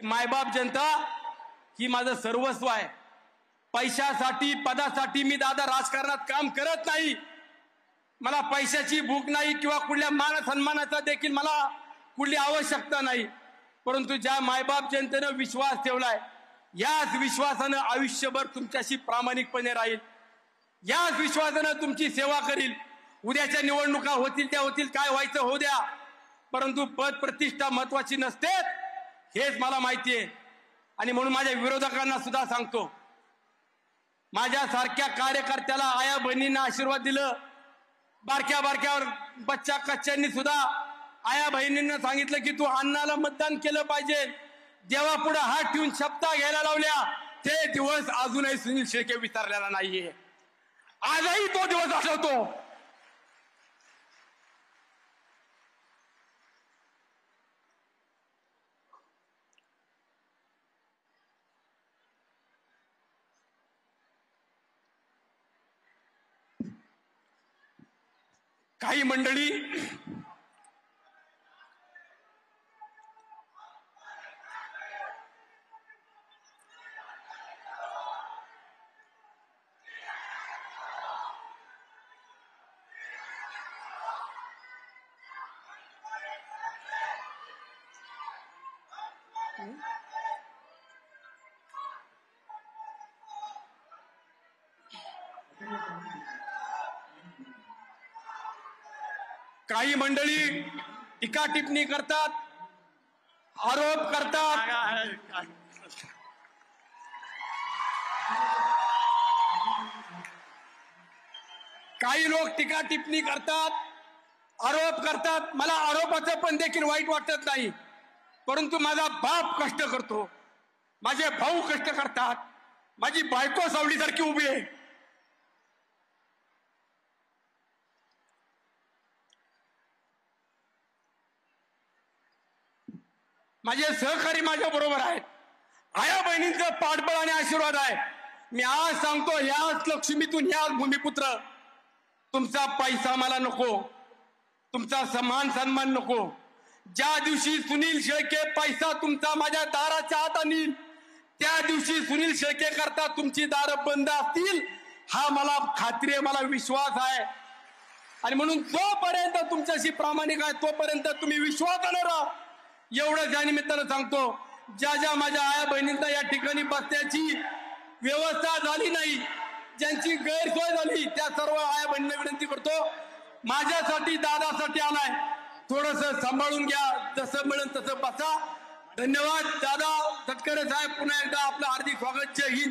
मायबाप जनता ही माझं सर्वस्व आहे. पैशासाठी पदासाठी मी दादा राजकारणात काम करत नाही. मला पैशाची भूक नाही किंवा कुठल्या मान सन्मानाचा देखील मला कुठली आवश्यकता नाही. परंतु ज्या मायबाप जनतेने विश्वास ठेवलाय याच विश्वासानं आयुष्यभर तुमच्याशी प्रामाणिकपणे राहील. याच विश्वासानं तुमची सेवा करील. उद्याच्या निवडणुका होतील त्या होतील, काय व्हायचं होऊ द्या, परंतु पद प्रतिष्ठा महत्वाची नसते हेच मला माहिती आहे. आणि म्हणून माझ्या विरोधकांना सुद्धा सांगतो, माझ्यासारख्या कार्यकर्त्याला आया बहिणींना आशीर्वाद दिलं. बारक्या बारक्यावर बच्चा कच्च्यांनी सुद्धा आया बहिणींना सांगितलं की तू अण्णाला मतदान केलं पाहिजे. देवा पुढे हात ठेवून शपथा घ्यायला लावल्या. ते दिवस अजूनही सुनील शेळके विसरलेला नाहीये. आजही तो दिवस आठवतो. काही मंडळी टीका टिप्पणी करतात, आरोप करतात. काही लोक टीका टिप्पणी करतात, आरोप करतात. मला आरोपाचं पण देखील वाईट वाटत नाही. परंतु माझा बाप कष्ट करतो, माझे भाऊ कष्ट करतात, माझी बायको सावलीसारखी उभी आहे. माझे सहकारी माझ्या बरोबर आहेत. आया बहिणींचं पाठबळ आणि आशीर्वाद आहे. मी आज सांगतो, याच लक्ष्मीतून याच भूमिपुत्र, तुमचा पैसा मला नको, तुमचा सन्मान नको. ज्या दिवशी सुनील शेळके पैसा तुमचा माझ्या दाराच्या आत आणील त्या दिवशी सुनील शेळके करता तुमची दारं बंद असतील, हा मला खात्री आहे, मला विश्वास आहे. आणि म्हणून जोपर्यंत तुमच्याशी प्रामाणिक आहे तोपर्यंत तुम्ही विश्वासाने राहा. एवढं या निमित्तानं सांगतो. ज्या माझ्या आया बहिणींना या ठिकाणी बसण्याची व्यवस्था झाली नाही, ज्यांची गैरसोय झाली, त्या सर्व आया बहिणींना विनंती करतो, माझ्यासाठी दादासाठी आलाय, थोडंसं सांभाळून घ्या, जसं मिळेल तसं बसा. धन्यवाद. दादा तटकरे साहेब, पुन्हा एकदा आपलं हार्दिक स्वागत. जय हिंद.